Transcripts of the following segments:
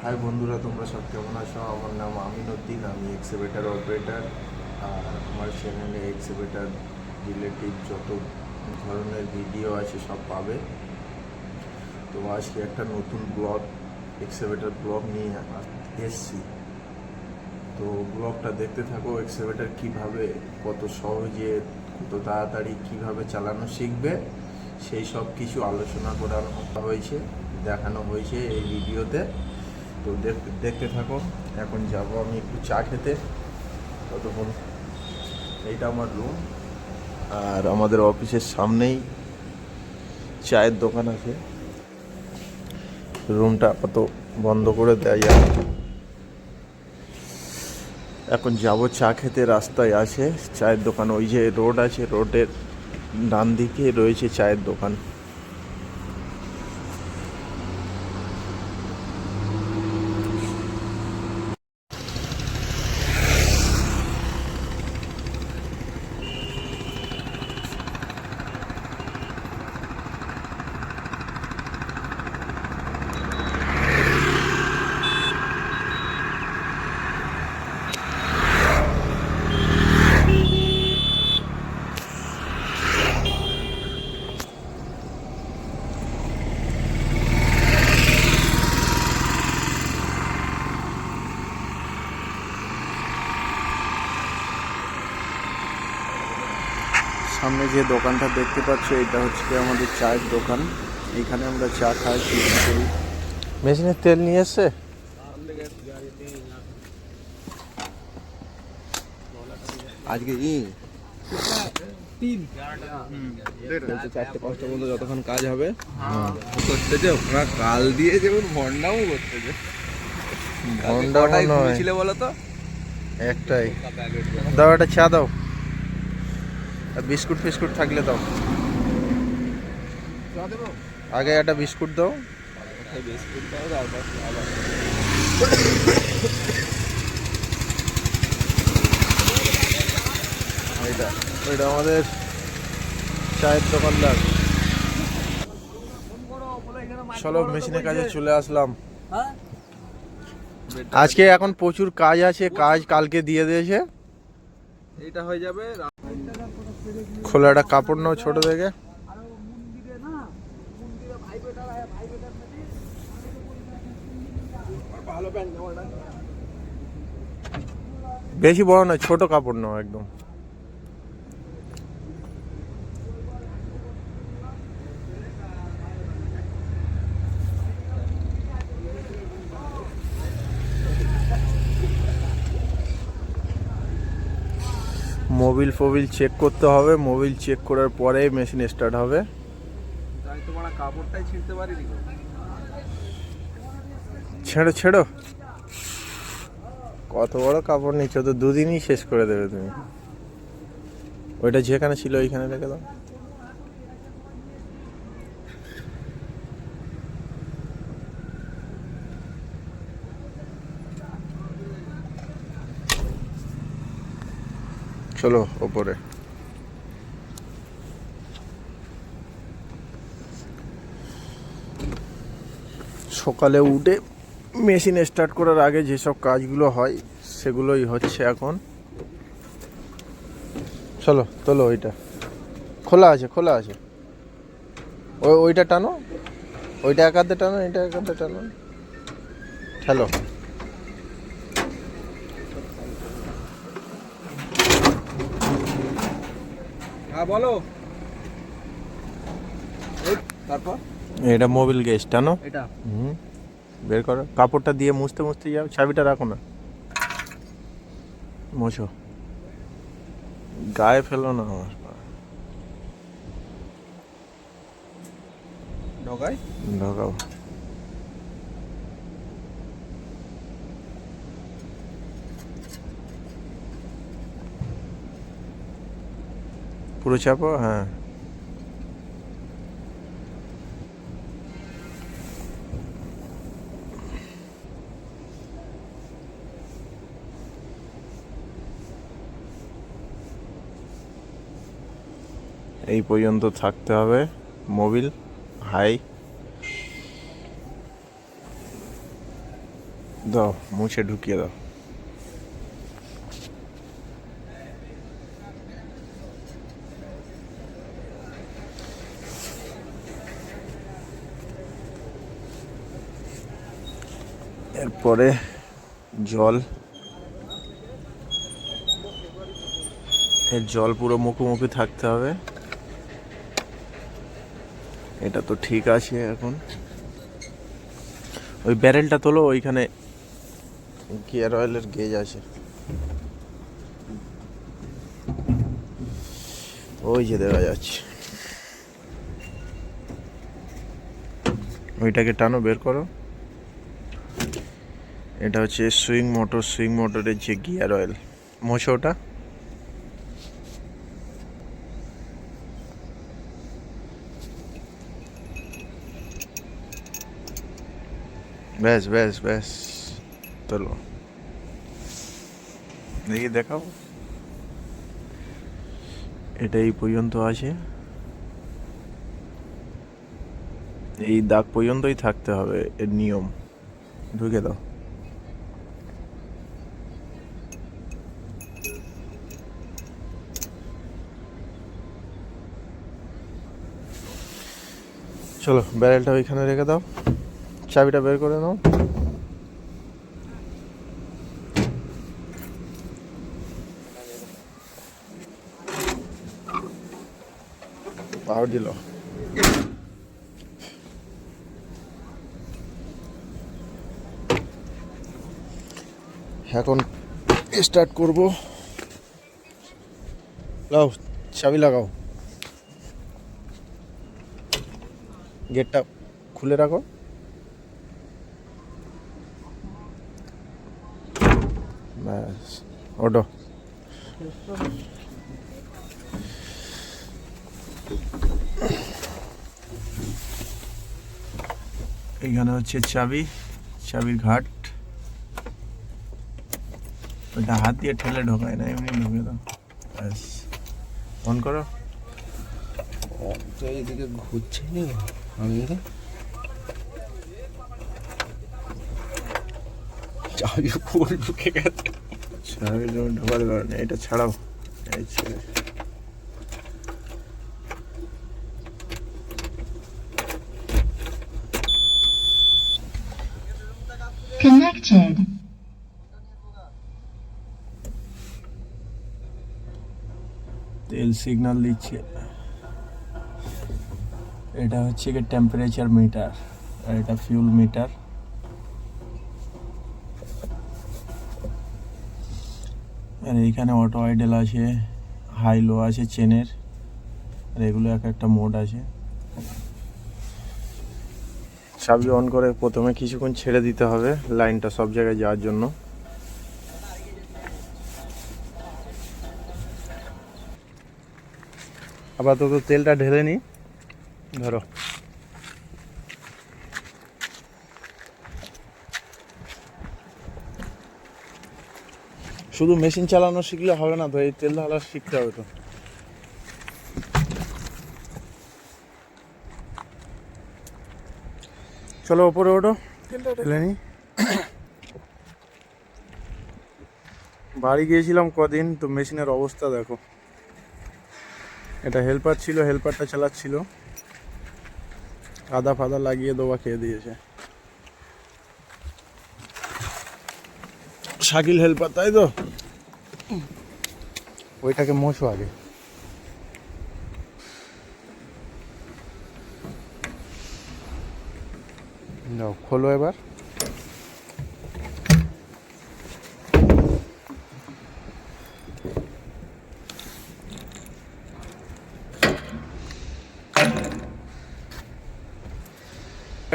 High বন্ধুরা, তোমরা সব কেমন আছো? আমার নাম আমিনুদ্দিন, আমি এক্সিবিটার অপারেটর। আর আমার চ্যানেলে এক্সিবিটার রিলেটিভ যত ধরনের ভিডিও আছে সব পাবে। তো আজকে একটা নতুন ব্লগ, এক্সিবিটার ব্লগ নিয়ে এসছি। তো ব্লগটা দেখতে থাকো। এক্সিবিটার কীভাবে, কত সহজে, কত তাড়াতাড়ি কীভাবে চালানো শিখবে, সেই সব কিছু আলোচনা করা হয়েছে, দেখানো হয়েছে এই ভিডিওতে। তো দেখতে থাকো। এখন যাব আমি একটু চা খেতে। ততক্ষণ এইটা আমার রুম, আর আমাদের অফিসের সামনেই চায়ের দোকান আছে। রুমটা আপাতত বন্ধ করে দেওয়া যায়। এখন যাব চা খেতে। রাস্তায় আছে চায়ের দোকান, ওই যে রোড আছে, রোডের ডান দিকে রয়েছে চায়ের দোকান। সামনে যে দোকানটা দেখতে পাচ্ছ, এটা হচ্ছে আমাদের চায়ের দোকান। এখানে আমরা চা খাই, টিফিন করি। মেশিনের তেল নিয়ে এসছে। আজকে চারটে পাঁচটা মতো যতক্ষণ কাজ হবে করতেছে। ওরা কাল দিয়ে যেমন ভন্ডামও করতেছে। ছিল বলো তো, একটাই দাও, একটা চা দাও, বিস্কুট ফিস্কুট থাকলে দাও। আগে একটা বিস্কুট দাও। বিস্কুট দাও, তারপর এটা আমাদের চায়ের দোকানদার। চলো, মেশিনের কাজে চলে আসলাম। আজকে এখন প্রচুর কাজ আছে, কাজ কালকে দিয়ে দিয়েছে। এইটা হয়ে যাবে। খোলা একটা কাপড় নাও ছোট দেখে। বেশি বড় নয়, ছোট কাপড় নাও একদম। মোবিল ফোবিল চেক করতে হবে, মোবিল চেক করার পরে মেশিন স্টার্ট হবে। তাই তো বড় কাপড়টাই ছিঁড়তে পারিনি। ছেড়ো ছেড়ো, কত বড় কাপড় নিচ্ছ, তো দুদিনই শেষ করে দেবে তুমি। ওইটা যেখানে ছিল ওইখানে রেখে দাও। চলো ওপরে। সকালে উঠে মেশিন স্টার্ট করার আগে যেসব কাজগুলো হয় সেগুলোই হচ্ছে এখন। চলো তোলো, ওইটা খোলা আছে, খোলা আছে। ওইটা টানো, ওইটা এক হাতে টানো, এটা এক হাতে টানো, ঠেলো। হ্যাঁ বলো। তারপর এটা মোবিল গেজ টানো। এটা বের করো, কাপড়টা দিয়ে মুছতে মুছতে যাও। চাবিটা রাখো না, মোছো, গায়ে ফেলো না। আমার ঢোকাই ঢোকাও। পুরো চাপো, হ্যাঁ। এই পর্যন্ত থাকতে হবে মোবিল হাই। দাও, মুছে ঢুকিয়ে দাও। এরপরে জল, এর জল পুরো মুখোমুখি থাকতে হবে। এটা তো ঠিক আছে। এখন ওই ব্যারেলটা তোলো, ওইখানে গিয়ার অয়েলের গেজ আছে, ওই যে দেখা যাচ্ছে। ওইটাকে টানো, বের করো। এটা হচ্ছে সুইং মোটর, সুইং মোটরের যে গিয়ার অয়েল। মোছো ওটা। ব্যাস ব্যাস ব্যাস, তোলো। দেখি, দেখাও। এটা এই পর্যন্ত আছে, এই দাগ পর্যন্তই থাকতে হবে, এর নিয়ম। ঢুকে দাও। চলো, ব্যারেলটা ওইখানে রেখে দাও, চাবিটা বের করে নাও। পাওয়ার দিল। এখন স্টার্ট করব। লাও, চাবি লাগাও, গেটটা খুলে রাখো। ব্যাস, ওঠো। এখানে হচ্ছে চাবি, চাবির ঘাট। ওইটা হাত দিয়ে ঠেলে ঢোকায় না, এমনি ঢুকে দাও। ব্যাস, অন করো। এইদিকে ঘুরছে না আমি, চাবি ফুল ঢুকে গেছে। চাবি ঢোকাতে পারো না, এটা ছাড়াও। এই ছেড়ে। Connected. তেল সিগন্যাল দিচ্ছে। এটা হচ্ছে কি টেম্পারেচার মিটার, আর এটা ফিউল মিটার। আর এইখানে অটো আইডেল আছে, হাই লো আছে চেনের, আর এগুলো এক একটা মোড আছে। চাবি অন করে প্রথমে কিছুক্ষণ ছেড়ে দিতে হবে লাইনটা সব জায়গায় যাওয়ার জন্য। আপাতত তেলটা ঢেলে নি, ধরো। শুধু মেশিন চালানো শিখলে হবে না তো, এই তেল ঢালা শিখতে হবে তো। চলো ওপরে ওঠো, তেলটা ঢেলে নি। বাড়ি গিয়েছিলাম কদিন, তো মেশিনের অবস্থা দেখো। এটা হেল্পার ছিল, হেল্পারটা চালাচ্ছিল, আদা ফাদা লাগিয়ে দোবা খেয়ে দিয়েছে। শাকিল হেল্পার, তাই তো? ওইটাকে মোছো আগে। যাও, খোলো এবার।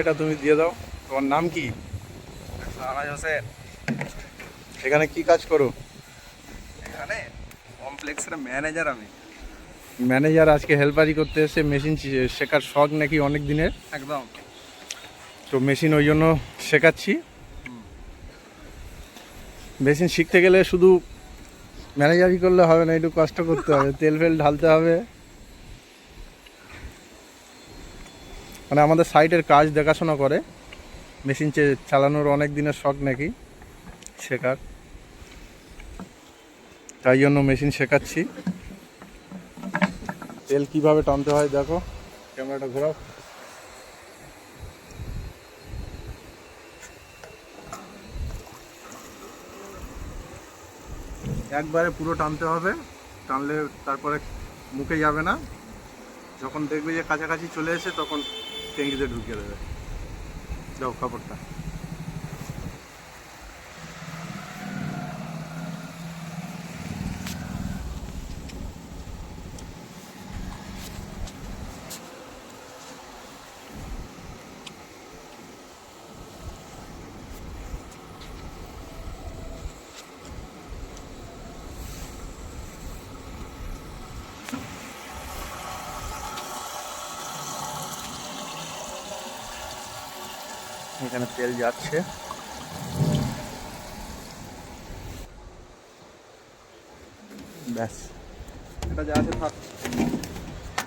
এটা তুমি দিয়ে দাও। তোমার নাম কি? আনাজ হোসেন। এখানে কি কাজ করো? এখানে কমপ্লেক্সের ম্যানেজার আমি। ম্যানেজার আজকে হেল্পারি করতে এসে, মেশিন শেখার শখ নাকি অনেক দিনের, একদম। তো মেশিন ওই জন্য শেখাচ্ছি। মেশিন শিখতে গেলে শুধু ম্যানেজারই করলে হবে না, একটু কষ্ট করতে হবে, তেল ফেল ঢালতে হবে। মানে আমাদের সাইটের কাজ দেখাশোনা করে, মেশিন চালানোর অনেক দিনের শখ নাকি শেখার, তাই জন্য মেশিন শেখাচ্ছি। তেল কিভাবে টানতে হয় দেখো, ক্যামেরাটা ঘোরাও। একবারে পুরো টানতে হবে, টানলে তারপরে মুখে যাবে না। যখন দেখবে যে কাছাকাছি চলে এসে তখন ট্যাঙ্কিতে ঢুকিয়ে দেবে। দাও কাপড়টা। এখানে তেল যাচ্ছে। ব্যাস, এটা যা আছে থাক,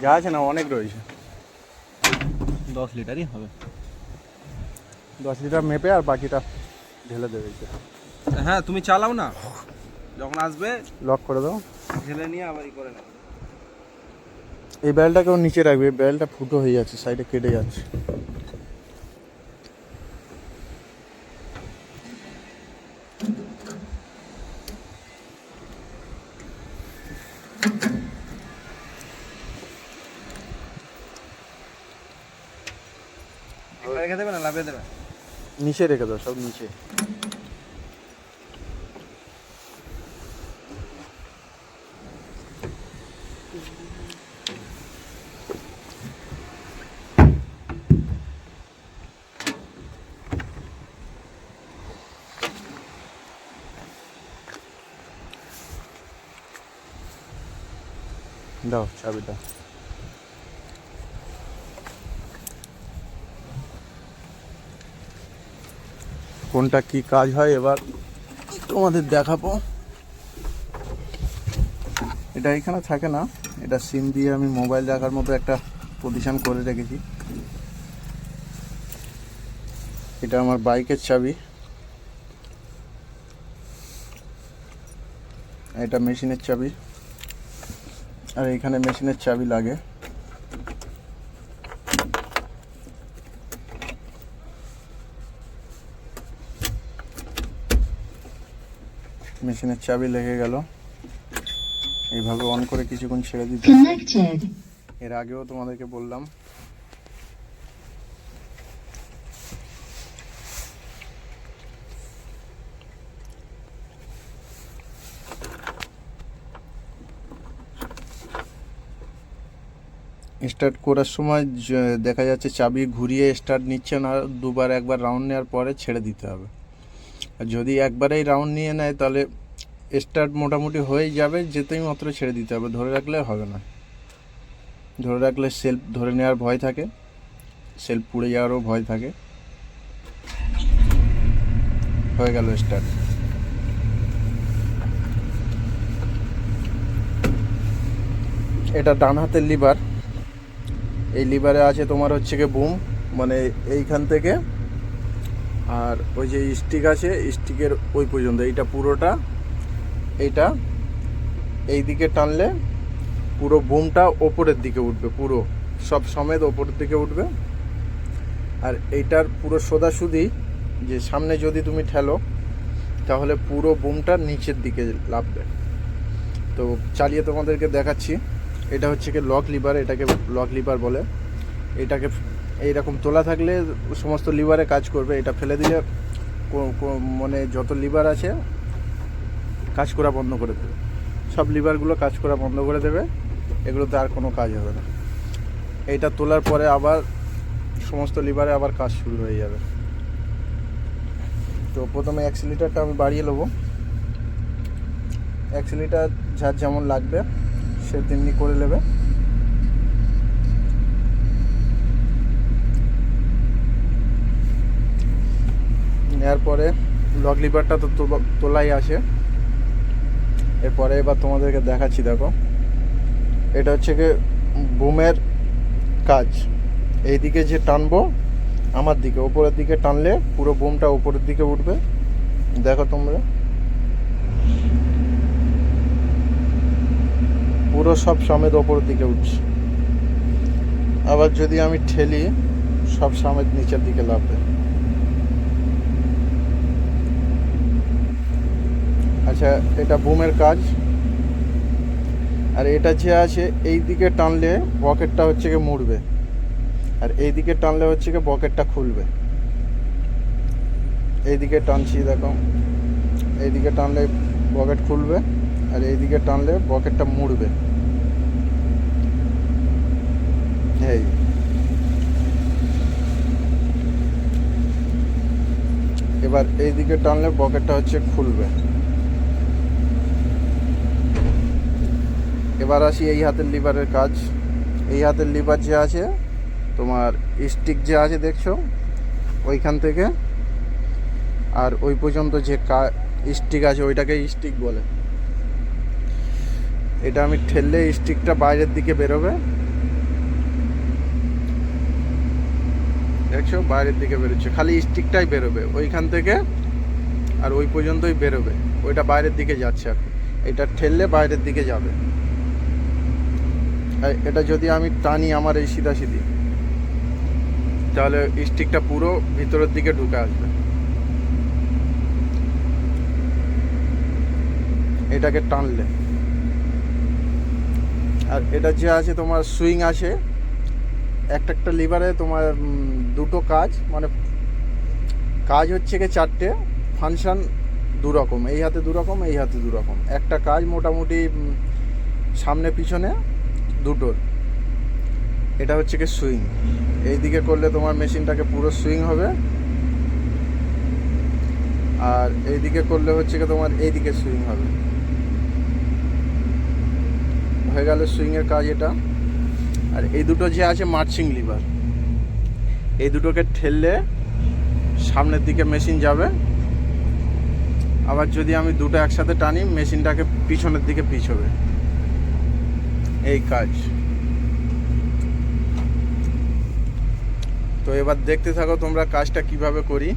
যা আছে না অনেক রয়েছে। 10 লিটারই হবে। 10 লিটার মেপে আর বাকিটা ঢেলে দেবে। হ্যাঁ তুমি চালাও না, যখন আসবে লক করে দাও। ঢেলে নিয়ে আবার করে নেবে। এই ব্যারেলটাকেও নিচে রাখবে, এই ব্যারেলটা ফুটো হয়ে যাচ্ছে, সাইডে কেটে যাচ্ছে। রেখে দেবে না লাভিয়ে দেবে? নিচে রেখে দাও, সব নিচে। দাও চাবিটা। কোনটা কি কাজ হয় এবার তোমাদের দেখাবো। এটা এখানে থাকে না, এটা সিম দিয়ে আমি মোবাইল রাখার মতো একটা পজিশন করে রেখেছি। এটা আমার বাইকের চাবি, এটা মেশিনের চাবি, আর এখানে মেশিনের চাবি লাগে। মেশিনের চাবি লেগে গেল, এইভাবে অন করে কিছুক্ষণ ছেড়ে দিতে। Connected. এর আগেও তোমাদেরকে বললাম। স্টার্ট করার সময় দেখা যাচ্ছে চাবি ঘুরিয়ে স্টার্ট নিচ্ছে না, দুবার একবার রাউন্ড নেওয়ার পরে ছেড়ে দিতে হবে। আর যদি একবারেই রাউন্ড নিয়ে নেয় তাহলে স্টার্ট মোটামুটি হয়ে যাবে, যেতেই মাত্র ছেড়ে দিতে হবে, ধরে রাখলে হবে না। ধরে রাখলে সেলফ ধরে নেওয়ার ভয় থাকে, সেলফ পুড়ে যাওয়ারও ভয় থাকে। হয়ে গেল স্টার্ট। এটা ডান হাতের লিভার। এই লিভারে আছে তোমার হচ্ছে কি বুম, মানে এইখান থেকে আর ওই যে স্টিক আছে, স্টিকের ওই পর্যন্ত, এইটা পুরোটা। এইটা এই দিকে টানলে পুরো বুমটা ওপরের দিকে উঠবে, পুরো সব সমেত ওপরের দিকে উঠবে। আর এইটার পুরো সোজাসুজি যে সামনে যদি তুমি ঠেলো তাহলে পুরো বুমটা নিচের দিকে লাফবে। তো চালিয়ে তোমাদেরকে দেখাচ্ছি। এটা হচ্ছে কি লক লিভার, এটাকে লক লিভার বলে। এটাকে এইরকম তোলা থাকলে সমস্ত লিভারে কাজ করবে, এটা ফেলে দিলে মানে যত লিভার আছে কাজ করা বন্ধ করে দেবে, সব লিভারগুলো কাজ করা বন্ধ করে দেবে, এগুলোতে আর কোনো কাজ হবে না। এইটা তোলার পরে আবার সমস্ত লিভারে আবার কাজ শুরু হয়ে যাবে। তো প্রথমে অ্যাক্সিলারেটরটা আমি বাড়িয়ে নেবো। অ্যাক্সিলারেটর যার যেমন লাগবে সে তেমনি করে নেবে। নেওয়ার পরে লক লিভারটা তো তোলাই আছে। এরপরে এবার তোমাদেরকে দেখাচ্ছি, দেখো এটা হচ্ছে কি বুমের কাজ। এইদিকে যে টানবো আমার দিকে, ওপরের দিকে টানলে পুরো বুমটা ওপরের দিকে উঠবে। দেখো তোমরা, পুরো সব সমেত ওপরের দিকে উঠছে। আবার যদি আমি ঠেলি, সব সমেত নিচের দিকে লাফবে। আচ্ছা, এটা বুমের কাজ। আর এটা যে আছে, এই দিকে টানলে বকেটটা হচ্ছে গিয়ে মুড়বে, আর এই দিকে টানলে হচ্ছে গিয়ে বকেটটা খুলবে। এই দিকে টানছি, দেখো, এই দিকে টানলে বকেট খুলবে, আর এই দিকে টানলে বকেটটা মুড়বে। এই এবার এই দিকে টানলে বকেটটা হচ্ছে খুলবে। এবার আসি এই হাতের লিভারের কাজ। এই হাতের লিভার যে আছে তোমার, স্টিক যে আছে দেখছো, ওইখান থেকে আর ওই পর্যন্ত যে স্টিক আছে ওইটাকে স্টিক বলে। এটা আমি ঠেললে স্টিকটা বাইরের দিকে বেরোবে, দেখছো বাইরের দিকে বেরোচ্ছে, খালি স্টিকটাই বেরোবে ওইখান থেকে, আর ওই পর্যন্তই বেরোবে, ওইটা বাইরের দিকে যাচ্ছে। আর এটা ঠেললে বাইরের দিকে যাবে। এটা যদি আমি টানি আমার এই সিধাসিধি, তাহলে স্টিকটা পুরো ভিতরের দিকে ঢুকে আসবে। এটাকে টানলে, আর এটা যে আছে তোমার সুইং আছে, একটা লিভারে তোমার দুটো কাজ, মানে কাজ হচ্ছে কি চারটে, ফাংশন দু রকম, এই হাতে দু রকম, এই হাতে দু রকম। একটা কাজ মোটামুটি সামনে পিছনে দুটোর, এটা হচ্ছে কি সুইং। এই দিকে করলে তোমার মেশিনটাকে পুরো সুইং হবে, আর এই দিকে করলে হচ্ছে কি তোমার এই দিকে সুইং হবে। হয়ে গেল সুইংয়ের কাজ এটা। আর এই দুটো যে আছে মার্চিং লিভার, এই দুটোকে ঠেললে সামনের দিকে মেশিন যাবে, আবার যদি আমি দুটো একসাথে টানি মেশিনটাকে পিছনের দিকে পিছবে। এই কাজ। তো এবার দেখতে থাকো তোমরা কাজটা কিভাবে করি।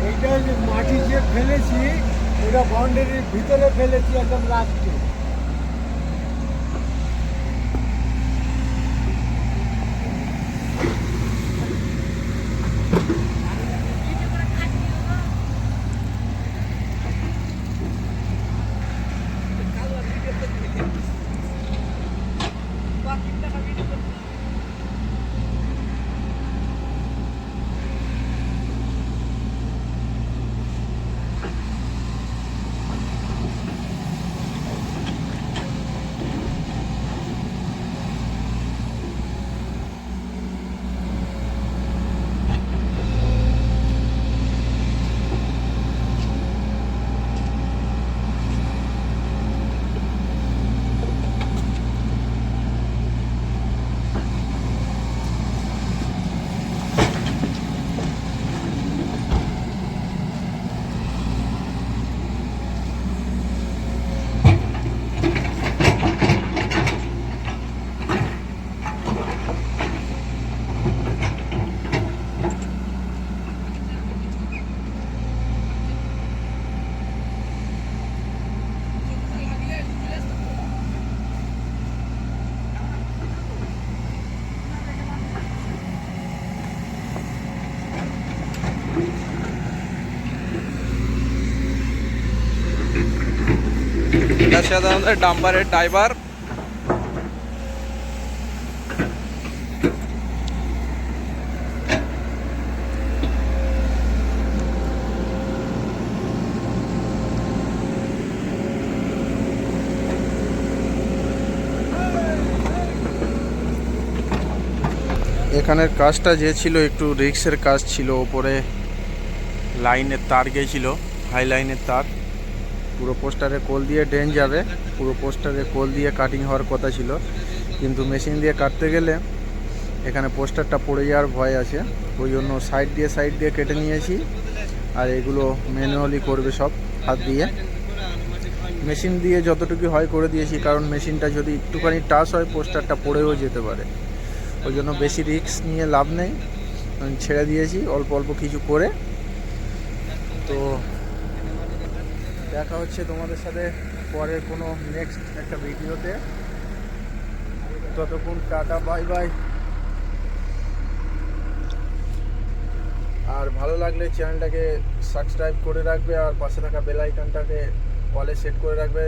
এইটা যে মাটি যে ফেলেছি, ওটা বাউন্ডারির ভিতরে ফেলেছি একদম লাস্টে। এটা সাধারণত ডাম্পারের ড্রাইভার। এখানের কাজটা যে ছিল একটু রিক্সের কাজ ছিল, ওপরে লাইনের তার গেছিল, হাই লাইনের তার। পুরো পোস্টারে কোল দিয়ে ড্রেন যাবে, পুরো পোস্টারে কোল দিয়ে কাটিং হওয়ার কথা ছিল, কিন্তু মেশিন দিয়ে কাটতে গেলে এখানে পোস্টারটা পড়ে যাওয়ার ভয় আছে, ওই জন্য সাইড দিয়ে কেটে নিয়েছি। আর এগুলো ম্যানুয়ালি করবে সব হাত দিয়ে, মেশিন দিয়ে যতটুকু হয় করে দিয়েছি, কারণ মেশিনটা যদি একটুখানি টাচ হয় পোস্টারটা পড়েও যেতে পারে, ওই জন্য বেশি রিস্ক নিয়ে লাভ নেই, আমি ছেড়ে দিয়েছি অল্প অল্প কিছু করে। তো দেখা হচ্ছে তোমাদের সাথে পরের কোনো নেক্সট একটা ভিডিওতে। ততক্ষণ টাটা, বাই বাই। আর ভালো লাগলে চ্যানেলটাকে সাবস্ক্রাইব করে রাখবে, আর পাশে থাকা বেল আইকনটাকে অলে সেট করে রাখবে,